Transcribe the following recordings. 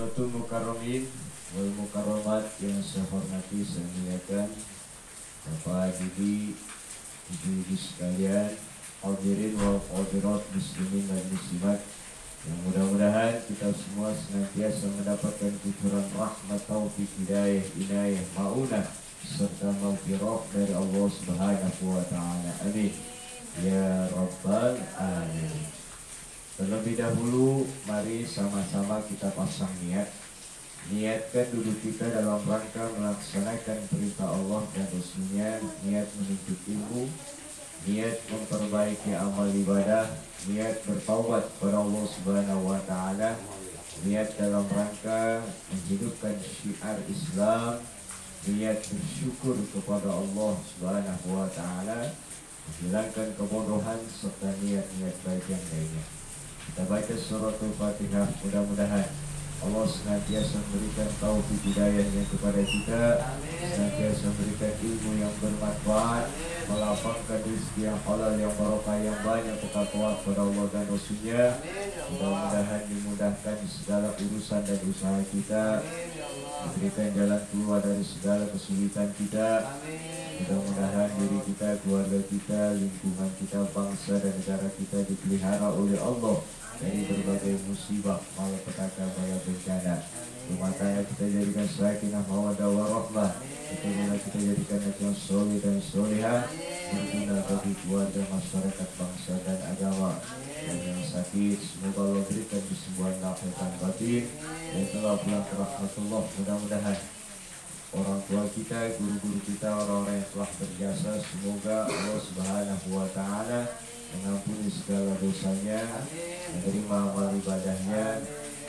Hadratul Mukarramin wal Mukarramat yang saya hormati, saya muliakan Bapak Ibu, ibu-ibu sekalian, hadirin wal hadirat muslimin dan muslimat, yang mudah-mudahan kita semua senantiasa mendapatkan kucuran rahmat, taufik, hidayah, inayah, maunah serta maghfirah dari Allah Subhanahu wa taala. Amin ya rabbal alamin. Terlebih dahulu, mari sama-sama kita pasang niat. Niatkan duduk kita dalam rangka melaksanakan perintah Allah dan Rasulnya. Niat menuntut ilmu, niat memperbaiki amal ibadah, niat bertaubat kepada Allah Subhanahu wa taala, niat dalam rangka menghidupkan syiar Islam, niat bersyukur kepada Allah Subhanahu wa taala, menghilangkan kebodohan serta niat-niat baik yang lainnya. Kita baca surah Al-Fatihah, mudah-mudahan Allah senantiasa memberikan taufik hidayahnya kepada kita, senantiasa memberikan ilmu yang bermanfaat, melapangkan rezeki yang halal, yang barokah, yang banyak, bertakwa kepada Allah dan Rasulnya. Mudah-mudahan dimudahkan segala urusan dan usaha kita, diberikan jalan keluar dari segala kesulitan kita. Mudah-mudahan diri kita, keluarga kita, lingkungan kita, bangsa dan negara kita dipelihara oleh Allah dari berbagai musibah, malapetaka, bala bencana. Rumah tangga kita jadikan sakinah, mawaddah warahmah. Keturunan kita jadikan yang soleh dan solehah, berguna bagi keluarga, masyarakat, bangsa dan agama. Dan yang sakit, semoga Allah berikan kesembuhan lahir dan batin. Dan telah pulang ke rahmatullah, mudah-mudahan orang tua kita, guru-guru kita, orang-orang yang telah berjasa, semoga Allah Subhanahu wa taala mengampuni segala dosanya, menerima amal ibadahnya,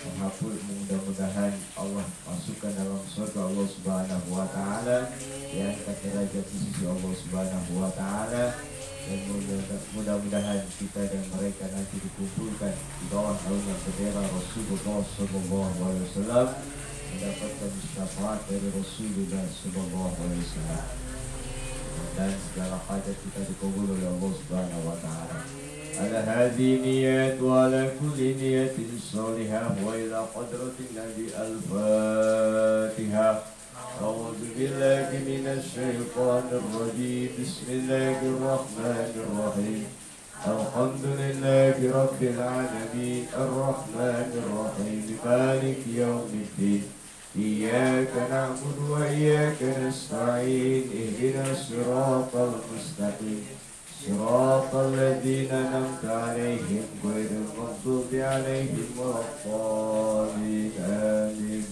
menghapus, mudah-mudahan Allah masukkan dalam surga Allah Subhanahu wa taala, diangkat derajat di sisi Allah Subhanahu wa taala, dan mudah-mudahan kita dan mereka nanti dikumpulkan di bawah naungan bendera Rasulullah sallallahu alaihi wasallam, mendapatkan syafaat dari Rasulullah sallallahu alaihi wasallam, dan segala hajat kita dikabul oleh Allah Subhanahu wa taala. Ala hadhihi niyat wa ala kulli niyatin salihah wa ila hadratin Nabi al-Fatihah. A'udzu billahi minasy syaithanir rajim. Bismillahir rahmanir rahim. Alhamdulillahi rabbil alamin. Ar-rahmanir rahim. Maliki yaumiddin. Iyyaka na'budu wa iyyaka nasta'in. Ihdinas siratal mustaqim. Siratal ladzina an'amta 'alaihim ghairil maghdubi 'alaihim waladdallin. Amin.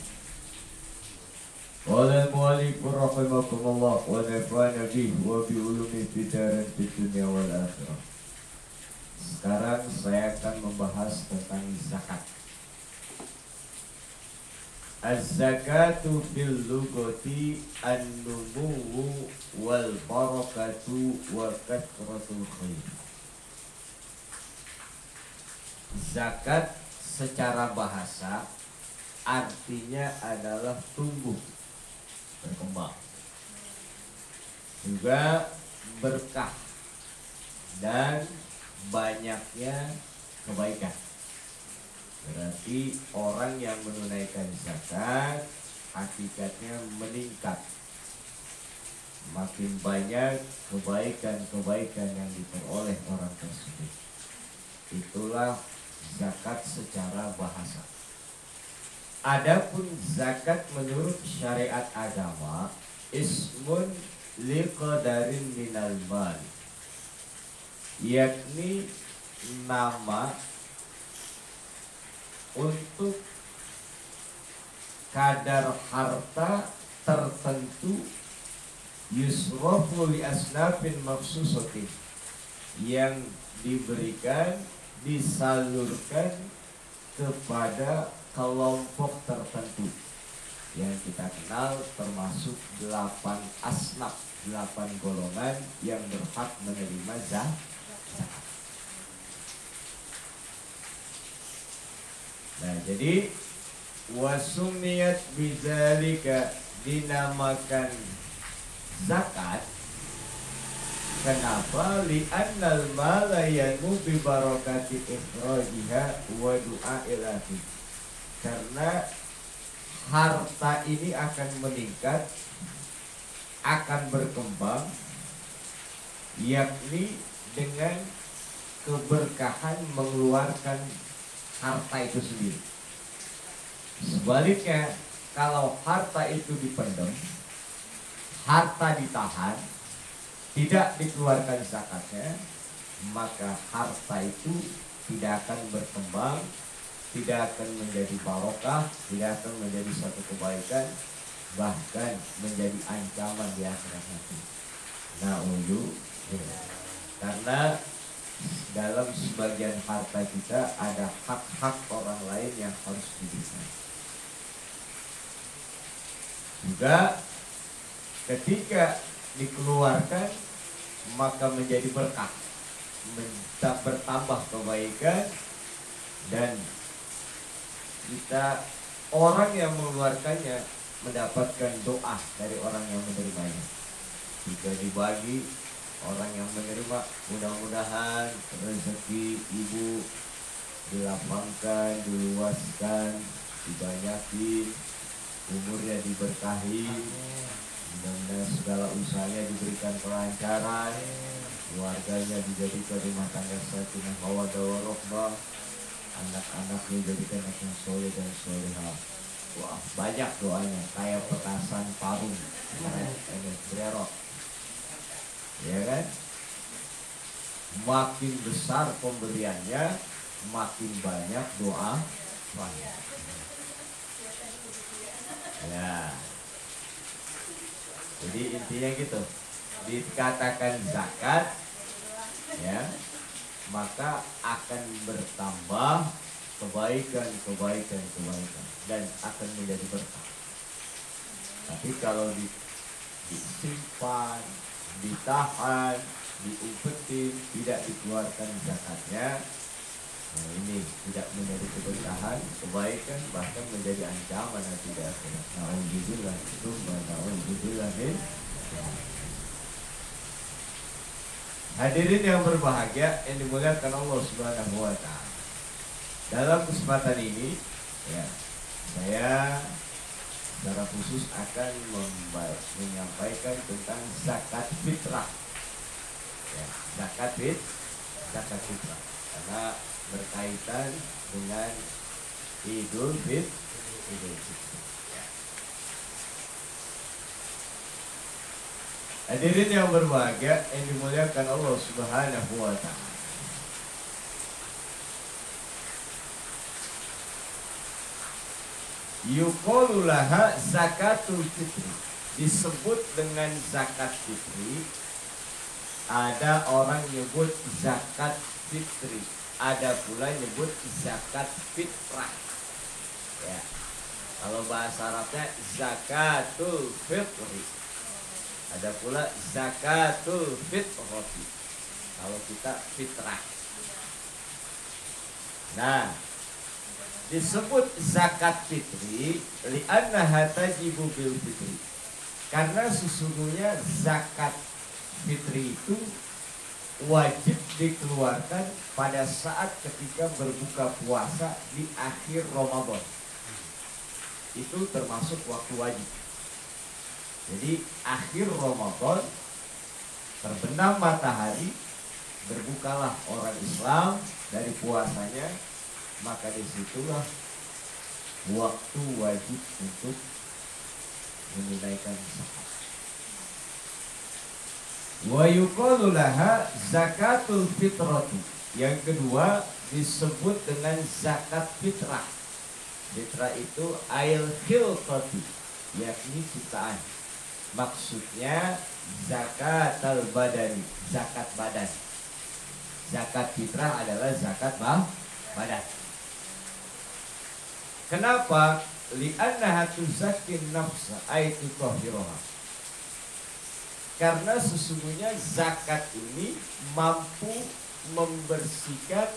Qala al-mu'allif rahimakumullah wa nafa'ana bihi wa bi ulumihi fid dunya wal akhirah. Sekarang saya akan membahas tentang zakat. Az-zakatu fil lughati an-numuwu wal barakatu wa kathratul khair. Zakat secara bahasa artinya adalah tumbuh, berkembang, juga berkah dan banyaknya kebaikan. Berarti orang yang menunaikan zakat hakikatnya meningkat, makin banyak kebaikan-kebaikan yang diperoleh orang tersebut. Itulah zakat secara bahasa. Adapun zakat menurut syariat agama, ismun liqadarin minal mal, yakni nama untuk kadar harta tertentu, yusrafu li asnafin maksusatin, yang diberikan, disalurkan kepada kelompok tertentu yang kita kenal, termasuk 8 asnaf, 8 golongan yang berhak menerima zakat. Nah, jadi wasumiyat bidzalika, dinamakan zakat. Kenapa? Li'annal mala yanmu bi barakati ikhrajiha wa du'a ilahi. Karena harta ini akan meningkat, akan berkembang, yakni dengan keberkahan mengeluarkan harta itu sendiri. Sebaliknya, kalau harta itu dipendam, harta ditahan, tidak dikeluarkan zakatnya, maka harta itu tidak akan berkembang, tidak akan menjadi barokah, tidak akan menjadi satu kebaikan, bahkan menjadi ancaman di akhirat nanti. Karena dalam sebagian harta kita ada hak-hak orang lain yang harus diberikan. Juga ketika dikeluarkan maka menjadi berkah, bertambah kebaikan, dan kita orang yang mengeluarkannya mendapatkan doa dari orang yang menerimanya. Jika dibagi, orang yang menerima mudah-mudahan rezeki ibu dilapangkan, diluaskan, dibanyakin, umurnya diberkahi, mudah-mudahan segala usahanya diberikan kelancaran, keluarganya dijadikan rumah tangga sakinah mawaddah warahmah, anak-anaknya dijadikan anak yang soleh dan solehah. Wah, banyak doanya kayak petasan parung, ini bererok, ya kan? Makin besar pemberiannya, makin banyak doa. Ya, jadi intinya gitu. Dikatakan zakat, ya, maka akan bertambah kebaikan dan akan menjadi berkah. Tapi kalau disimpan, ditahan, diumpetin, tidak dikeluarkan zakatnya, nah ini tidak menjadi keberkahan, kebaikan, bahkan menjadi ancaman nanti di akhirat. Alhamdulillah itu, alhamdulillah. Hadirin yang berbahagia yang dimuliakan Allah Subhanahu wa taala. Dalam kesempatan ini, ya, saya secara khusus akan menyampaikan tentang zakat fitrah. Ya, zakat fitrah karena berkaitan dengan Idul Fitri. Ya. Hadirin yang berbahagia yang dimuliakan Allah Subhanahu wa taala. Yuqalu laha zakatul fitri. Disebut dengan zakat fitri. Ada orang nyebut zakat fitri, ada pula nyebut zakat fitrah. Ya. Kalau bahasa Arabnya zakatul fitri. Ada pula zakatul fitrati. Kalau kita fitrah. Nah, disebut zakat fitri li'annaha tajibu bil fitri. Karena sesungguhnya zakat fitri itu wajib dikeluarkan pada saat ketika berbuka puasa di akhir Ramadan. Itu termasuk waktu wajib. Jadi akhir Ramadan terbenam matahari, berbukalah orang Islam dari puasanya, maka disitulah waktu wajib untuk menunaikan zakat. Wa yuqalu laha zakatul fitrati. Yang kedua disebut dengan zakat fitrah. Fitrah itu ail khilqati, yakni ciptaan. Maksudnya zakat al-badani, zakat badan. Zakat fitrah adalah zakat badan. Kenapa? Li'annaha tuzakkin nafsa ay tutahhiruha. Karena sesungguhnya zakat ini mampu membersihkan,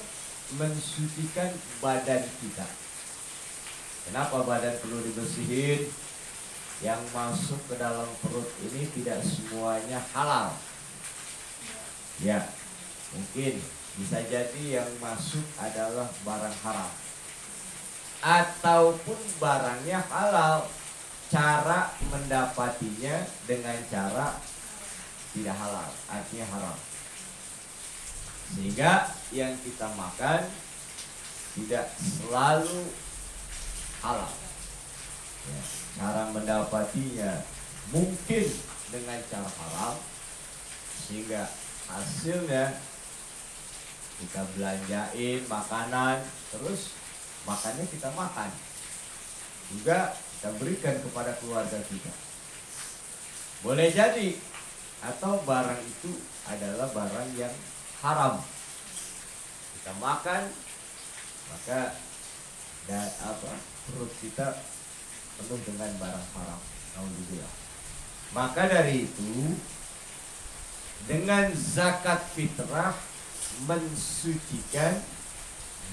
mensucikan badan kita. Kenapa badan perlu dibersihin? Yang masuk ke dalam perut ini tidak semuanya halal. Ya, mungkin bisa jadi yang masuk adalah barang haram. ataupun barangnya halal, cara mendapatinya dengan cara tidak halal, artinya haram. Sehingga yang kita makan tidak selalu halal. Ya, cara mendapatinya mungkin dengan cara halal, sehingga hasilnya kita belanjain makanan, terus makannya kita makan, juga kita berikan kepada keluarga kita. Boleh jadi, atau barang itu adalah barang yang haram, kita makan, maka perut kita penuh dengan barang haram. Alhamdulillah. Maka dari itu, dengan zakat fitrah mensucikan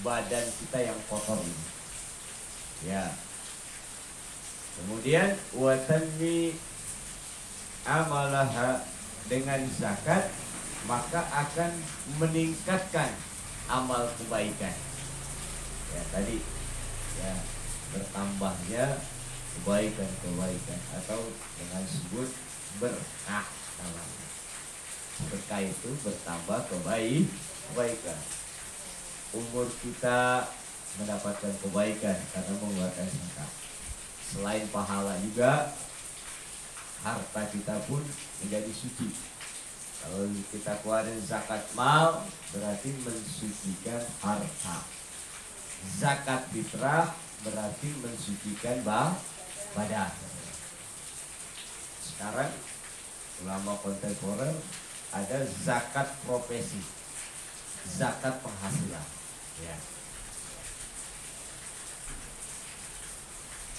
badan kita yang kotor ini. Ya. Kemudian watanmi amalaha, dengan zakat maka akan meningkatkan amal kebaikan. Ya tadi, ya bertambahnya kebaikan-kebaikan, atau dengan sebut berkah namanya. Berkah itu bertambah kebaikan. Umur kita mendapatkan kebaikan karena mengeluarkan zakat. Selain pahala juga, harta kita pun menjadi suci. Kalau kita keluarin zakat mal, berarti mensucikan harta. Zakat fitrah berarti mensucikan badan. Sekarang ulama kontemporer ada zakat profesi, zakat penghasilan. Ya.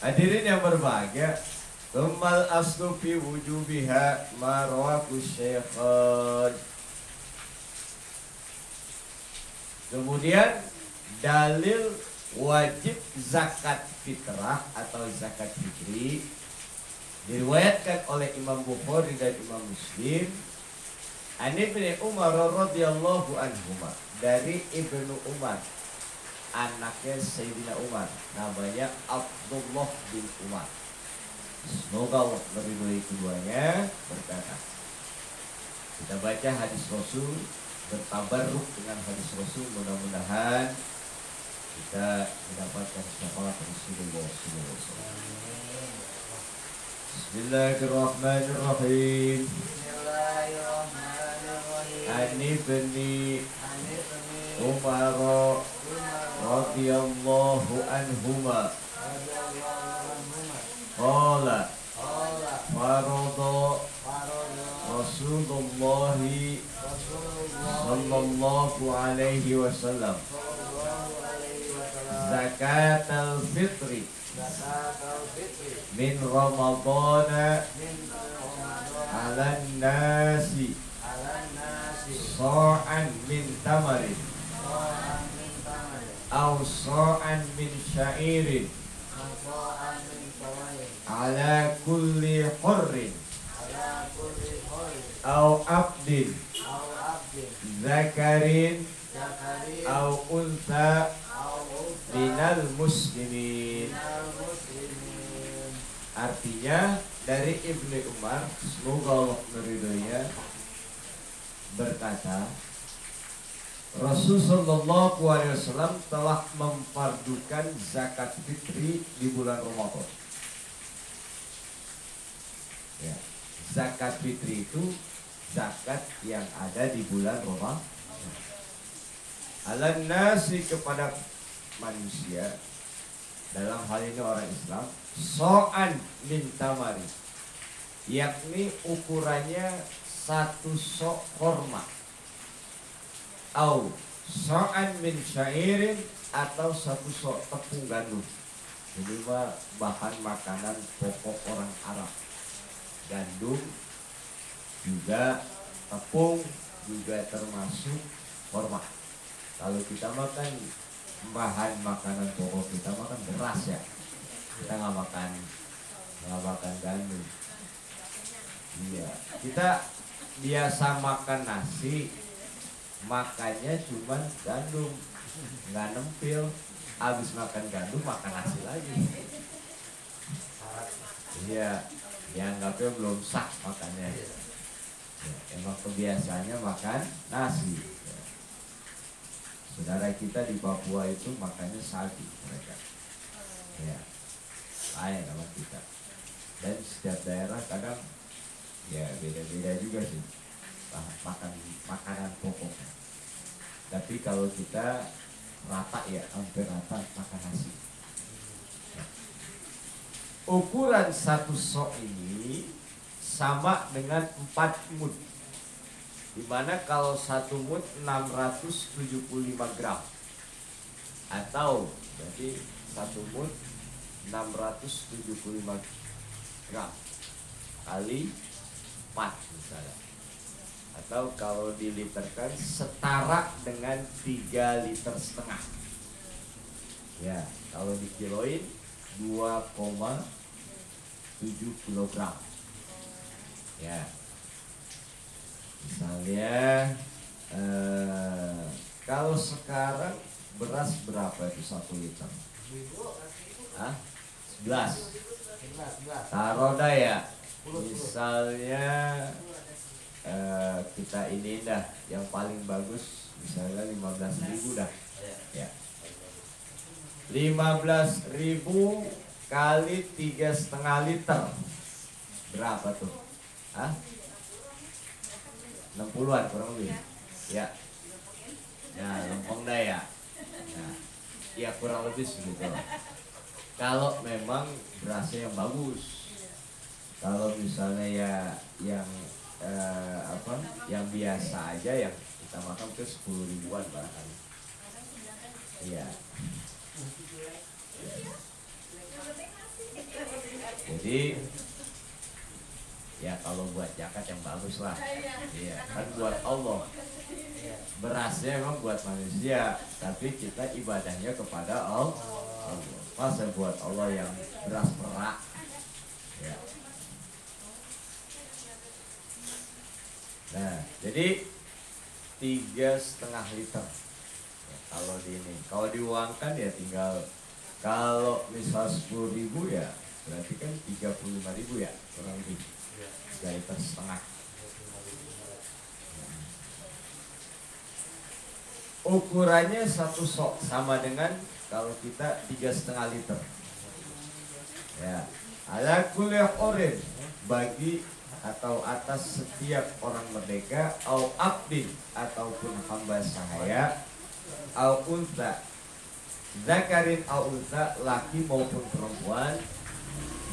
Hadirin yang berbahagia, Tumal aslu fi wujubiha ma rawahu syaikhan. Kemudian dalil wajib zakat fitrah atau zakat fitri diriwayatkan oleh Imam Bukhari dan Imam Muslim. An Ibnu Umar radhiyallahu anhuma, dari Ibnu Umar, anaknya Sayyidina Umar, namanya Abdullah bin Umar. Semoga Allah meridhoi keduanya, berkata, kita baca hadis Rasul, bertabarruk dengan hadis Rasul, mudah-mudahan kita mendapatkan syafaat Rasulullah SAW. Bismillahirrahmanirrahim. An Ibni Umar radhiyallahu anhuma qala farada Rasulullah sallallahu alaihi wasallam zakat al-fitri min Ramadana ala nasi sa'an min tamarin aw sa'an min sya'irin ala kulli hurrin aw abdin zakarin aw untha minal muslimin. Artinya dari Ibnu Umar, semoga Allah meridhoinya, berkata, Rasulullah SAW telah memfardukan zakat fitri di bulan Ramadan. Ya, zakat fitri itu zakat yang ada di bulan Ramadan. Alan nasi, kepada manusia, dalam hal ini orang Islam, so'an min tamari, yakni ukurannya satu sok korma, au so'an min syairin, atau satu sok tepung gandum. Ini bahan makanan pokok orang Arab. Gandum juga, tepung juga termasuk korma. Kalau kita makan bahan makanan pokok, kita makan beras ya, kita nggak makan gandum. Iya, kita biasa makan nasi, makannya cuma gandum, nggak nempil. habis makan gandum makan nasi lagi. Iya, dianggapnya belum sah makannya. Ya, emang kebiasaannya makan nasi. Ya. Saudara kita di Papua itu makannya sagu mereka. Ya, lain sama kita. Dan setiap daerah kadang ya beda-beda juga sih makanan pokoknya. Tapi kalau kita rata ya, hampir rata makan nasi. Ukuran satu sok ini sama dengan 4 mud. Dimana kalau satu mud 675 gram. Atau jadi satu mud 675 gram kali 4 misalnya. Atau kalau diliterkan setara dengan 3,5 liter. Ya, kalau dikiloin 2,7 kilogram. Ya, misalnya kalau sekarang beras berapa itu 1 liter? Hah? 11. Taruh dah ya. Misalnya kita ini dah yang paling bagus misalnya 15.000 dah. Ya. 15.000 kali 3,5 liter. Berapa tuh? Hah? 60-an kurang lebih. Ya. Nah, lempeng dah ya. Nah, ya kurang lebih segitu. Kalau memang berasnya yang bagus. Kalau misalnya ya yang yang biasa aja yang kita makan ke 10 ribuan barangkali. Iya. Jadi ya kalau buat zakat yang bagus lah. Iya, kan buat Allah. Berasnya memang buat manusia, tapi kita ibadahnya kepada Allah. Masa buat Allah yang beras perak. Ya. Nah, jadi 3,5 liter. Ya, kalau di ini, kalau diuangkan ya tinggal, kalau misal 10.000 ya berarti kan 35.000 ya kurang lebih. 3,5 liter. Ukurannya satu sok sama dengan kalau kita 3,5 liter. Ya, ala kulli orin bagi atau atas setiap orang merdeka, au abdin ataupun hamba sahaya, au unta zakarin au unta laki maupun perempuan,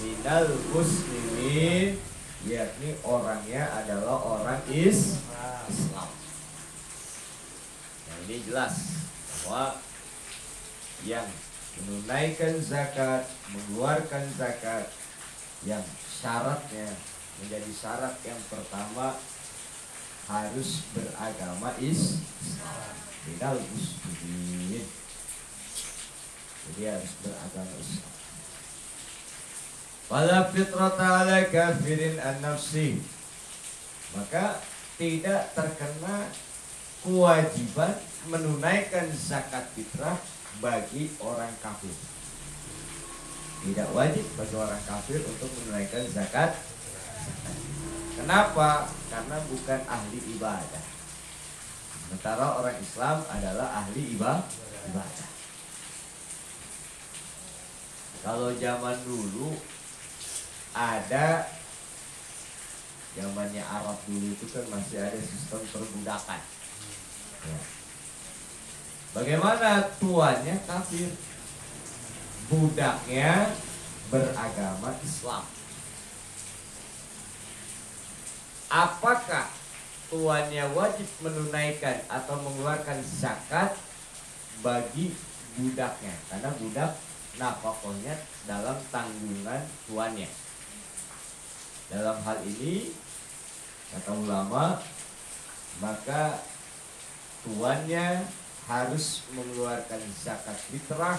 minal muslimin yakni orangnya adalah orang Islam. Nah, ini jelas bahwa yang menunaikan zakat, mengeluarkan zakat, yang syaratnya menjadi syarat yang pertama harus beragama Islam. Minal muslimin. Jadi harus beragama Islam. Wala fitrata ala kafirin an-nafsi. Maka tidak terkena kewajiban menunaikan zakat fitrah bagi orang kafir. Tidak wajib bagi orang kafir untuk menunaikan zakat. Kenapa? Karena bukan ahli ibadah. Sementara orang Islam adalah ahli ibadah. Kalau zaman dulu ada, zamannya Arab dulu itu kan masih ada sistem perbudakan. Ya. Bagaimana tuannya kafir, budaknya beragama Islam. Apakah tuannya wajib menunaikan atau mengeluarkan zakat bagi budaknya? Karena budak nafkahnya dalam tanggungan tuannya. Dalam hal ini kata ulama, maka tuannya harus mengeluarkan zakat fitrah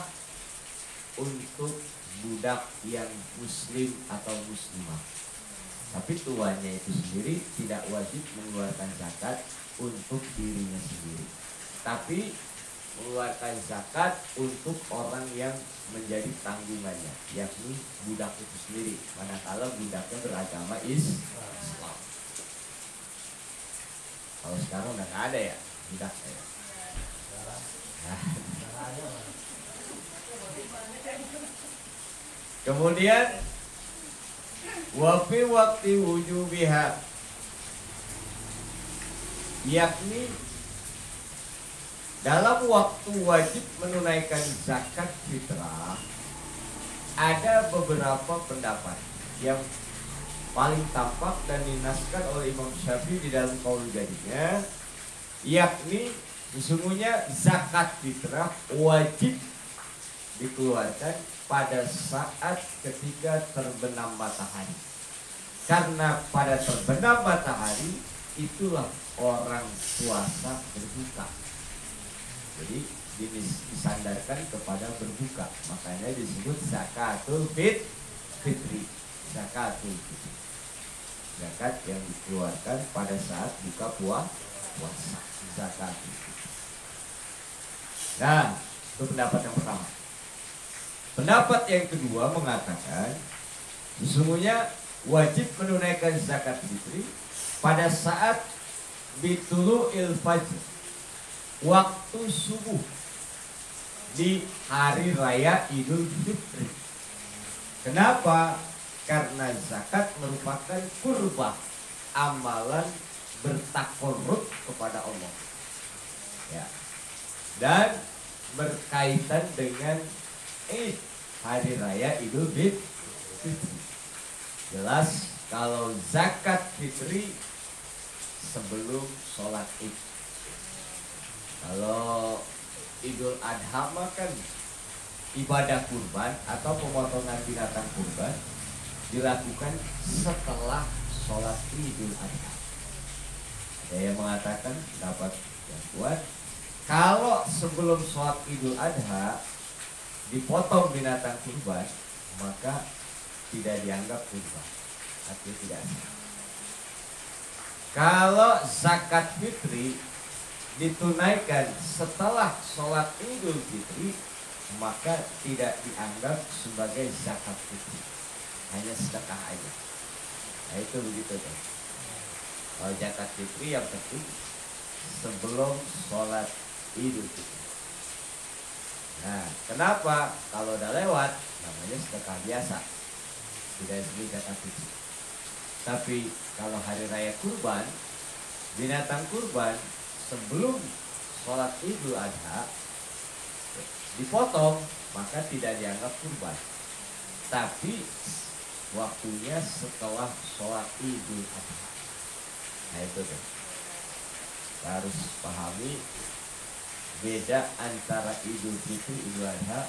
untuk budak yang muslim atau muslimah. Tapi tuannya itu sendiri tidak wajib mengeluarkan zakat untuk dirinya sendiri. Tapi mengeluarkan zakat untuk orang yang menjadi tanggungannya, yakni budak itu sendiri, manakala budaknya beragama Islam. Kalau sekarang udah nggak ada ya budak ya. Kemudian wafi waktu wujubiha, yakni dalam waktu wajib menunaikan zakat fitrah ada beberapa pendapat yang paling tampak dan dinaskan oleh Imam Syafi'i di dalam qaul jadinya, yakni sesungguhnya zakat fitrah wajib dikeluarkan pada saat ketika terbenam matahari, karena pada terbenam matahari itulah orang puasa berbuka. Jadi disandarkan kepada berbuka, makanya disebut zakatul fitri. Zakatul fitri, zakat yang dikeluarkan pada saat buka puasa, zakatul fitri. Nah, itu pendapat yang pertama. Pendapat yang kedua mengatakan sesungguhnya wajib menunaikan zakat fitri pada saat bitulu'il fajr, waktu subuh di hari raya Idul Fitri. Kenapa? Karena zakat merupakan kurban, amalan bertakarrub kepada Allah, ya, dan berkaitan dengan hari raya Idul Fitri. Jelas kalau zakat fitri sebelum sholat Id. Kalau Idul Adha kan ibadah kurban atau pemotongan binatang kurban dilakukan setelah sholat Idul Adha. Ada yang mengatakan dapat yang kuat, kalau sebelum sholat Idul Adha dipotong binatang kurban, maka tidak dianggap kurban, artinya tidak sah. Kalau zakat fitri ditunaikan setelah sholat Idul Fitri, maka tidak dianggap sebagai zakat fitri, hanya sedekah aja. Nah itu begitu kan. Kalau zakat fitri yang penting sebelum sholat Idul Fitri. Nah kenapa? Kalau udah lewat namanya sedekah biasa, tidak disebut zakat fitri. Tapi kalau hari raya kurban, binatang kurban sebelum sholat Idul Adha dipotong, maka tidak dianggap kurban. Tapi waktunya setelah sholat Idul Adha. Nah itu tuh, kita harus pahami beda antara Idul Fitri, Idul Adha.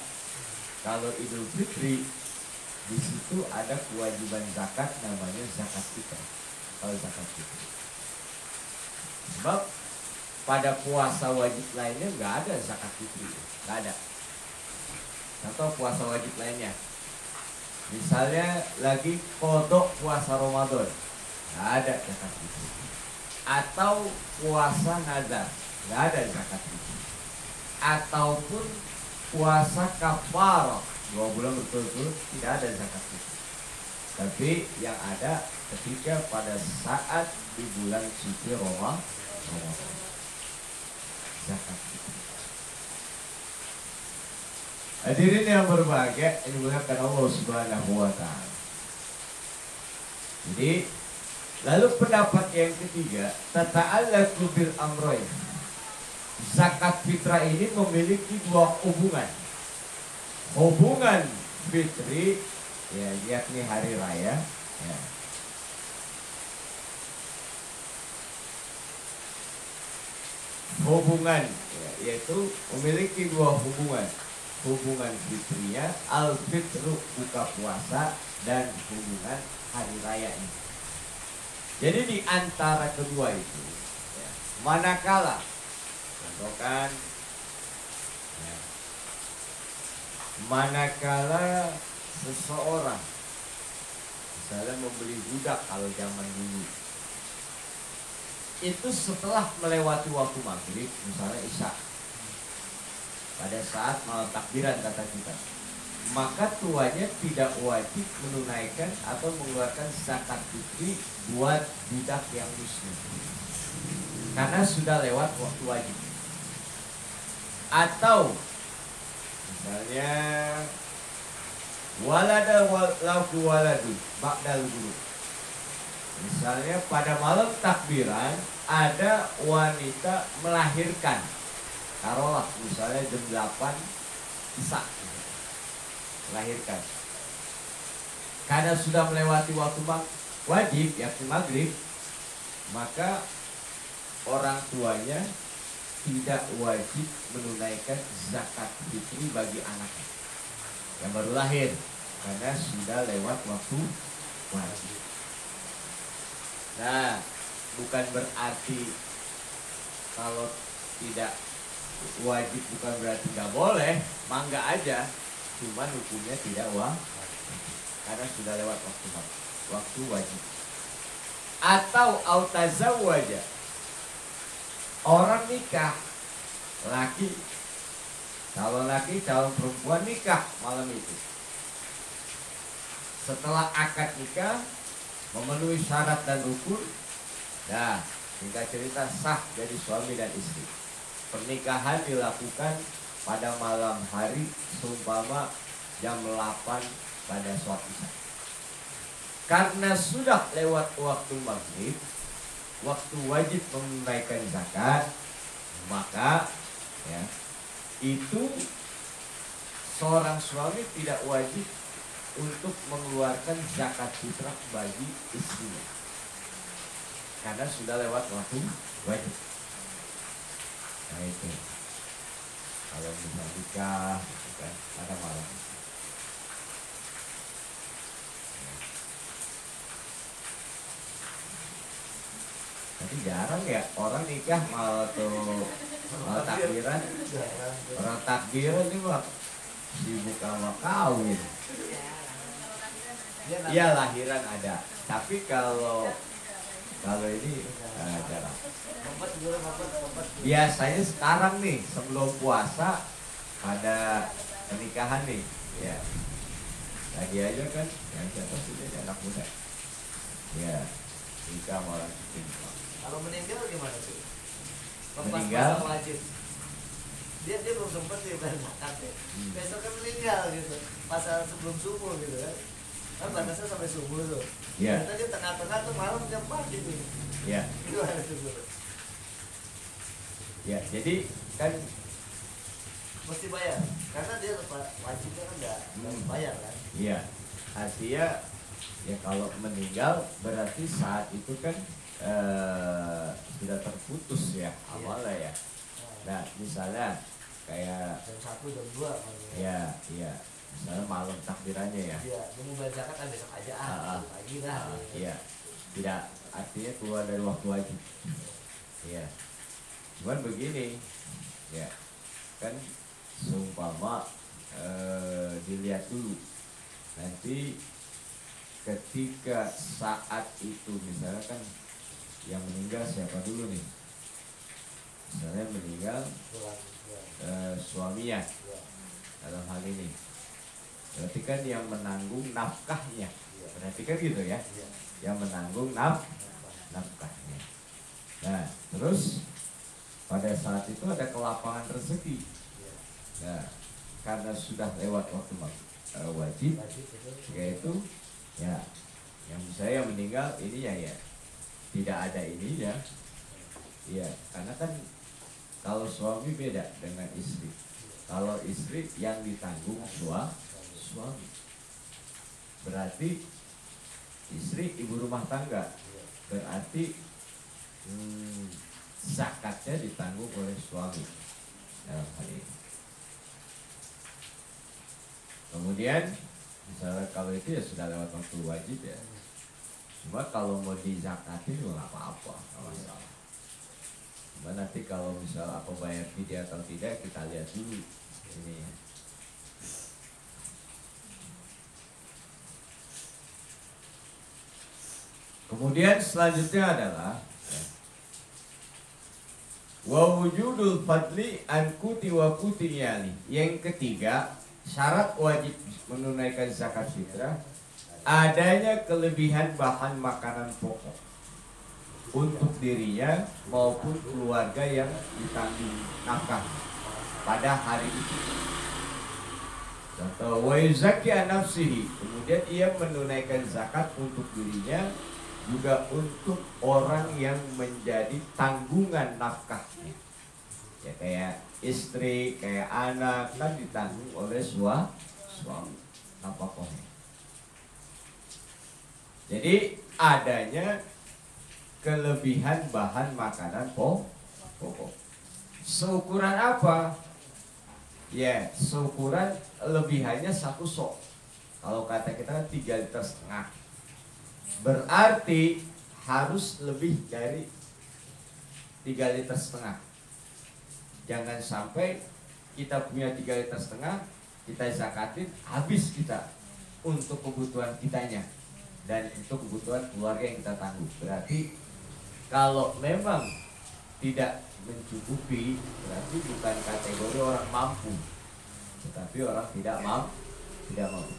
Kalau Idul Fitri di situ ada kewajiban zakat, namanya zakat fitrah. Kalau zakat fitri, sebab pada puasa wajib lainnya nggak ada zakat fitri, nggak ada. Contoh puasa wajib lainnya, misalnya lagi kodok puasa Ramadan, nggak ada zakat fitri. Atau puasa nazar, nggak ada zakat fitri. Ataupun puasa kafarah 2 bulan berturut-turut, tidak ada zakat fitri. Tapi yang ada ketika pada saat di bulan suci Ramadan, zakat fitri. Hadirin yang berbahagia, ini dimuliakan Allah Subhanahu wa Ta'ala. Jadi, lalu pendapat yang ketiga, tata'allaqu bil amrayn. Zakat fitrah ini memiliki 2 hubungan. Hubungan fitri, ya, yakni hari raya, ya. Hubungan, ya, yaitu memiliki 2 hubungan. Hubungan fitrinya, al-fitru buka puasa, dan hubungan hari raya ini. Jadi di antara kedua itu, ya, manakala contohkan, ya, manakala seseorang misalnya membeli budak kalau zaman dulu, itu setelah melewati waktu maghrib, misalnya isya, pada saat malam takbiran kata kita, maka tuanya tidak wajib menunaikan atau mengeluarkan zakat fitri buat budak yang muslim karena sudah lewat waktu wajib. Atau misalnya walada lahu waladu ba'dal guru, misalnya pada malam takbiran ada wanita melahirkan, taruhlah misalnya jam 8 Isya melahirkan, karena sudah melewati waktu wajib yakni maghrib, maka orang tuanya tidak wajib menunaikan zakat fitri bagi anaknya yang baru lahir karena sudah lewat waktu wajib. Nah, bukan berarti kalau tidak wajib bukan berarti nggak boleh, mangga aja, cuman hukumnya tidak karena sudah lewat waktu wajib. Atau autazawwaja, orang nikah, laki calon perempuan nikah malam itu, setelah akad nikah memenuhi syarat dan rukun, nah singkat cerita sah jadi suami dan istri. Pernikahan dilakukan pada malam hari seumpama jam 8 pada suatu saat. Karena sudah lewat waktu maghrib, waktu wajib menunaikan zakat, maka ya, itu seorang suami tidak wajib untuk mengeluarkan zakat fitrah bagi istrinya karena sudah lewat waktu wajib. Nah itu kalau bisa nikah kan pada malam. Tapi jarang ya orang nikah malah takbiran. Orang takbiran ini mah sibuk sama kawin. Iya lahiran ada. Tapi kalau ini jarang. Biasanya sekarang nih sebelum puasa ada pernikahan nih, ya. Lagi aja kan yang siapa sih anak muda. Ya, nikah sama orang kecil. Kalau meninggal gimana sih? Meninggal wajib. Dia belum sempat sih bayar zakat ya. Besok kan meninggal gitu. Pasal sebelum subuh gitu kan. Kan batasnya sampai subuh tuh. Iya. Tadi tengah-tengah tuh malam jam 4 gitu. Iya. Itu harus subuh. Ya, jadi kan mesti bayar. Karena dia wajibnya kan enggak bayar kan. Iya. Artinya ya kalau meninggal berarti saat itu kan sudah terputus ya awalnya ya. Nah misalnya kayak jam 1 jam 2 ya iya misalnya malam takbirannya ya. Iya, mau bayar zakat kan besok aja pagi lah. Iya. Tidak artinya keluar dari waktu wajib. Iya. Cuman begini ya kan seumpama dilihat dulu nanti ketika saat itu misalnya kan yang meninggal siapa dulu nih, misalnya meninggal suaminya dalam hal ini, berarti kan yang menanggung nafkahnya, berarti kan gitu ya, yang menanggung nafkahnya. Nah terus pada saat itu ada kelapangan rezeki. Nah karena sudah lewat waktu wajib, yaitu ya yang saya meninggal ini ya tidak ada ininya ya, karena kan kalau suami beda dengan istri. Kalau istri yang ditanggung suami, berarti istri ibu rumah tangga, berarti zakatnya ditanggung oleh suami dalam hal ini. Kemudian misalnya kalau itu ya sudah lewat waktu wajib ya. Cuma kalau mau dizakatin juga nggak apa-apa, nggak masalah. Cuma nanti kalau misal apa bayar fidyah atau tidak kita lihat dulu ini ya. Kemudian selanjutnya adalah Wa wujudul fadli an kuti wa kuti yali. Yang ketiga, syarat wajib menunaikan zakat fitrah adanya kelebihan bahan makanan pokok untuk dirinya maupun keluarga yang ditanggung nafkah pada hari itu. Contoh, wa yuzakki an nafsihi, kemudian ia menunaikan zakat untuk dirinya juga untuk orang yang menjadi tanggungan nafkahnya. Ya kayak istri, kayak anak kan ditanggung oleh suami nafkahnya. Jadi adanya kelebihan bahan makanan pokok. Seukuran apa? Ya, seukuran lebihannya 1 sok. Kalau kata kita kan 3,5 liter. Berarti harus lebih dari 3,5 liter. Jangan sampai kita punya 3,5 liter, kita zakatin, habis kita untuk kebutuhan kitanya dan untuk kebutuhan keluarga yang kita tanggung. Berarti kalau memang tidak mencukupi, berarti bukan kategori orang mampu, tetapi orang tidak mampu.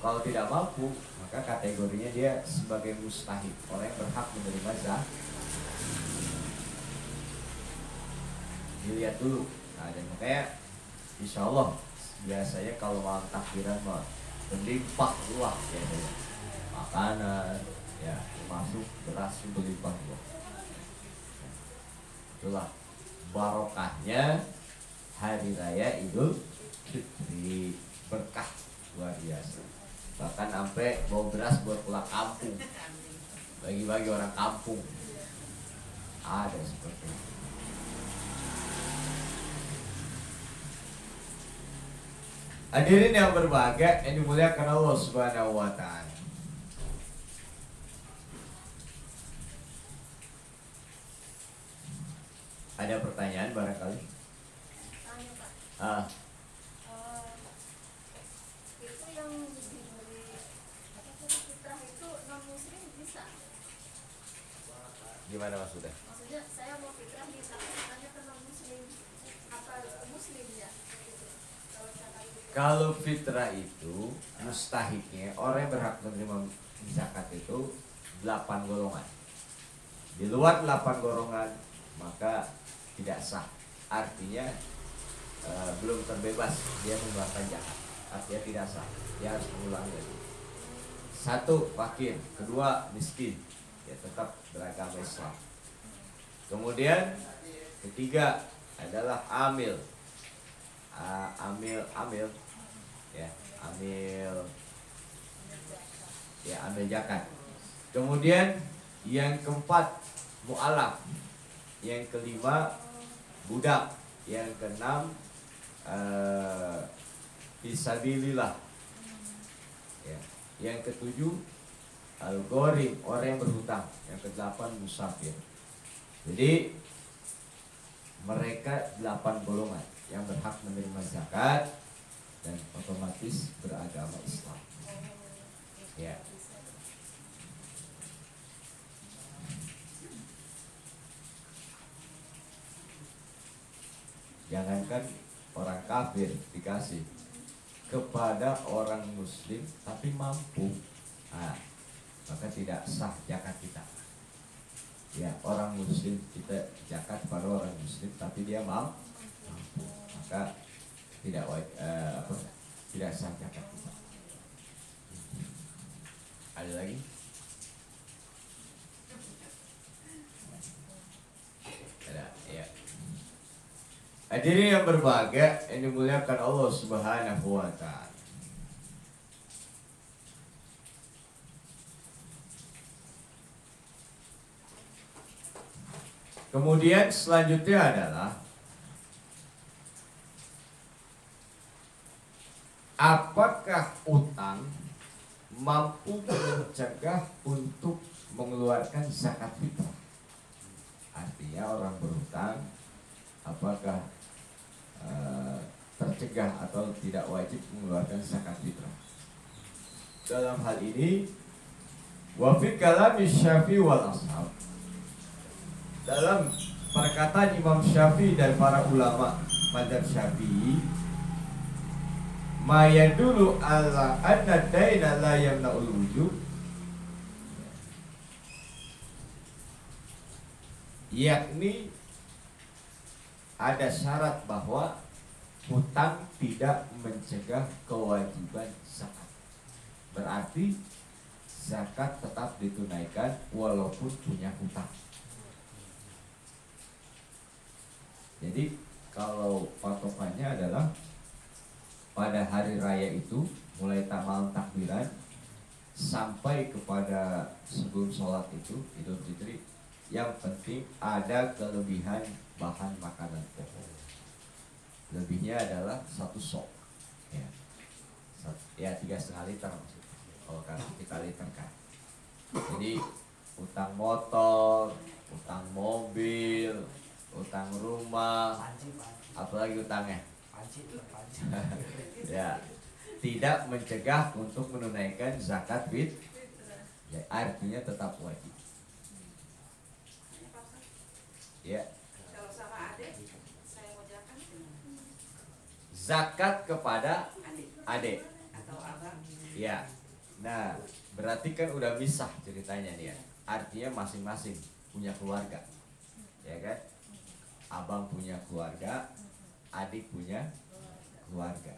Kalau tidak mampu, maka kategorinya dia sebagai mustahik, orang yang berhak menerima zakat. Dilihat dulu. Nah, dan makanya insya Allah biasanya kalau malam takbiran mah berlimpah ruah ya, makanan ya termasuk beras berlimpah ruah. Itulah barokahnya hari raya Idul Fitri, berkah luar biasa. Bahkan sampai bawa beras buat pulang kampung, bagi-bagi orang kampung, ada seperti itu. Hadirin yang berbahagia yang dimuliakan Allah Subhanahu wa Ta'ala. Ada pertanyaan barangkali? Tanya, Pak. Itu yang diberi fitrah itu non muslim bisa? Gimana maksudnya? Maksudnya saya mau fitrah nih, tapi katanya ke non muslim, apa muslim ya? Kalau fitrah itu mustahiknya orang yang berhak menerima zakat itu 8 golongan. Di luar 8 golongan maka tidak sah. Artinya belum terbebas dia mengeluarkan zakat. Artinya tidak sah. Dia harus mengulangi lagi. 1, fakir. 2, miskin. Ya tetap beragama Islam. Kemudian ketiga adalah amil. Amil zakat. Kemudian yang keempat mu'alaf, yang kelima budak, yang keenam fisabilillah, ya. Yang ketujuh al-gharim, orang yang berhutang, yang kedelapan musafir. Jadi mereka 8 golongan yang berhak menerima zakat dan otomatis beragama Islam. Ya. Jangankan orang kafir dikasih, kepada orang muslim tapi mampu, maka tidak sah zakat kita. Ya, orang muslim kita zakat pada orang muslim tapi dia mampu, maka tidak tidak sah zakat kita. Ada lagi? Ada, ya. Hadirin yang berbahagia yang dimuliakan Allah Subhanahu wa Ta'ala. Kemudian selanjutnya adalah apakah utang mampu mencegah untuk mengeluarkan zakat fitrah? Artinya orang berutang apakah tercegah atau tidak wajib mengeluarkan zakat fitrah? Dalam hal ini wa fi kalami Syafi'i wal ashab, dalam perkataan Imam Syafi'i dan para ulama mazhab Syafi'i, ma yadulu ala anna daina la yamna'ul wujub, yakni ada syarat bahwa hutang tidak mencegah kewajiban zakat. Berarti zakat tetap ditunaikan walaupun punya hutang. Jadi kalau patokannya adalah pada hari raya itu mulai malam takbiran sampai kepada sebelum sholat itu Idul Fitri, yang penting ada kelebihan bahan makanan pokok. Lebihnya adalah 1 sok, ya 3,5 liter maksudnya. Kalau kita literkan, jadi utang motor, utang mobil, utang rumah, apalagi utangnya, ya tidak mencegah untuk menunaikan zakat fitrah, ya, artinya tetap wajib. Ya. Kalau sama adik, saya mau jalan Zakat kepada adik atau abang. ya. Nah, berarti kan udah misah ceritanya nih ya. Artinya masing-masing punya keluarga, ya kan? Abang punya keluarga, adik punya keluarga.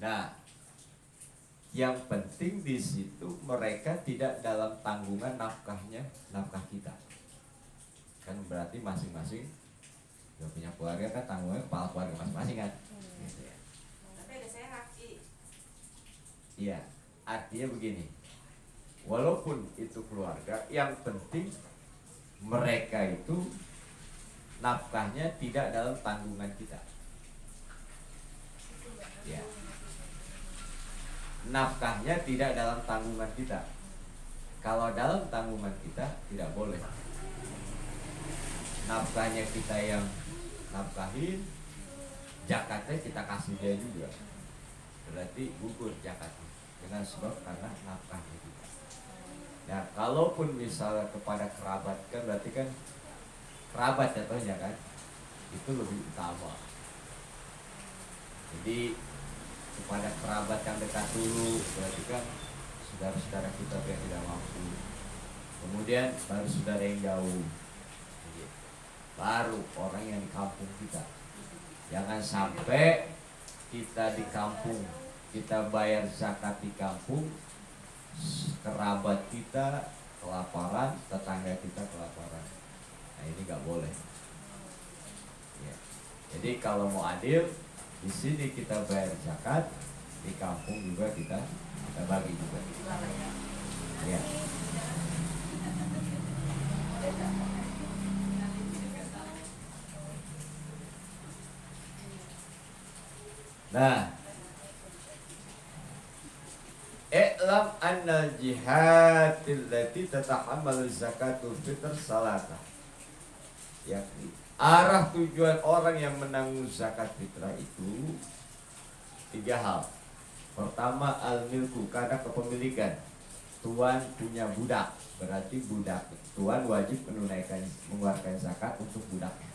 Nah, yang penting di situ mereka tidak dalam tanggungan nafkahnya, nafkah kita. Kan berarti masing-masing udah punya keluarga, kan tanggungannya kepala keluarga masing-masing kan. Gitu ya. Tapi ada saya haki. Iya, artinya begini. Walaupun itu keluarga, yang penting mereka itu nafkahnya tidak dalam tanggungan kita. Ya. Nafkahnya tidak dalam tanggungan kita. Kalau dalam tanggungan kita tidak boleh. Nafkahnya kita yang nafkahin, zakatnya kita kasih dia juga. Berarti gugur zakatnya dengan sebab karena nafkahnya kita. Ya, kalaupun misalnya kepada kerabat kan berarti kan kerabat jatuhnya kan itu lebih utama. Jadi kepada kerabat yang dekat dulu, berarti kan saudara-saudara kita yang tidak mampu. Kemudian baru saudara yang jauh, baru orang yang di kampung kita. Jangan sampai kita di kampung, kita bayar zakat di kampung, kerabat kita kelaparan, tetangga kita kelaparan. Nah, ini nggak boleh. Ya. Jadi kalau mau adil, di sini kita bayar zakat, di kampung juga kita bagi juga. Ya. Nah, i'lam anna jihadil lati tatahammalu zakatul fitr salata. Yakni arah tujuan orang yang menanggung zakat fitrah itu 3 hal. Pertama, al-milku, karena kepemilikan. Tuan punya budak, berarti budak tuan wajib mengeluarkan zakat untuk budaknya,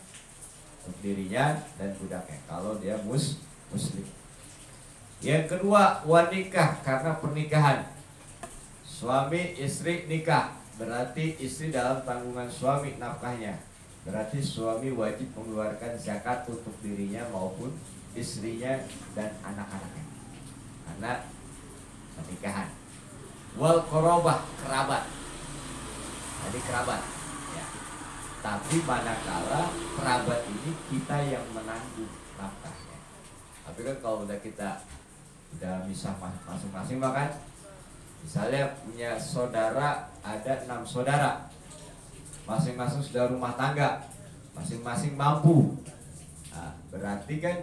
untuk dirinya dan budaknya kalau dia muslim. Yang kedua, wanikah, karena pernikahan. Suami istri nikah, berarti istri dalam tanggungan suami nafkahnya. Berarti suami wajib mengeluarkan zakat untuk dirinya maupun istrinya dan anak-anaknya karena pernikahan. Wal korobah, kerabat. Jadi kerabat ya. Tapi manakala kerabat ini kita yang menanggung nafkahnya. Tapi kan kalau kita udah misah masing-masing, bahkan misalnya punya saudara ada 6 saudara, masing-masing sudah rumah tangga, masing-masing mampu. Nah, berarti kan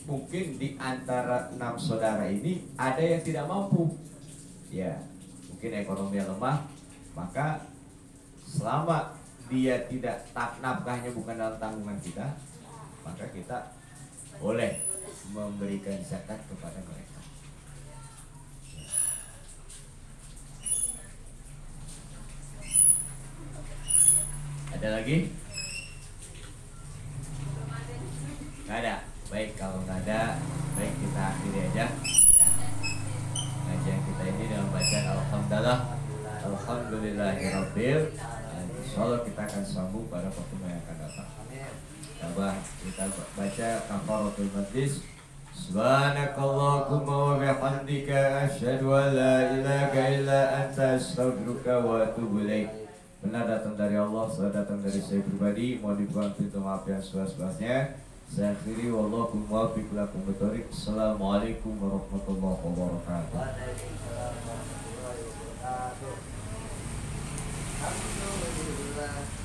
mungkin di antara 6 saudara ini ada yang tidak mampu. Ya, mungkin ekonomi lemah, maka selama dia tidak nafkahnya bukan dalam tanggungan kita, maka kita boleh memberikan zakat kepada mereka. Ada lagi? Walhamdulillahirabbil alamin. Insyaallah kita akan sambung pada pertemuan yang akan datang. Coba kita baca kafaratul majlis. Subhanakallahumma wa bihamdika asyhadu an la ilaha illa anta astaghfiruka wa atubu ilaik. Benar datang dari Allah, salah datang dari saya pribadi. Mohon dibuang pintu maaf yang seluas-luasnya. Saya akhiri wallahu muwaffiq lakum bithoriq. Assalamualaikum warahmatullahi wabarakatuh. Waalaikumsalam warahmatullahi wabarakatuh. Alhamdulillah.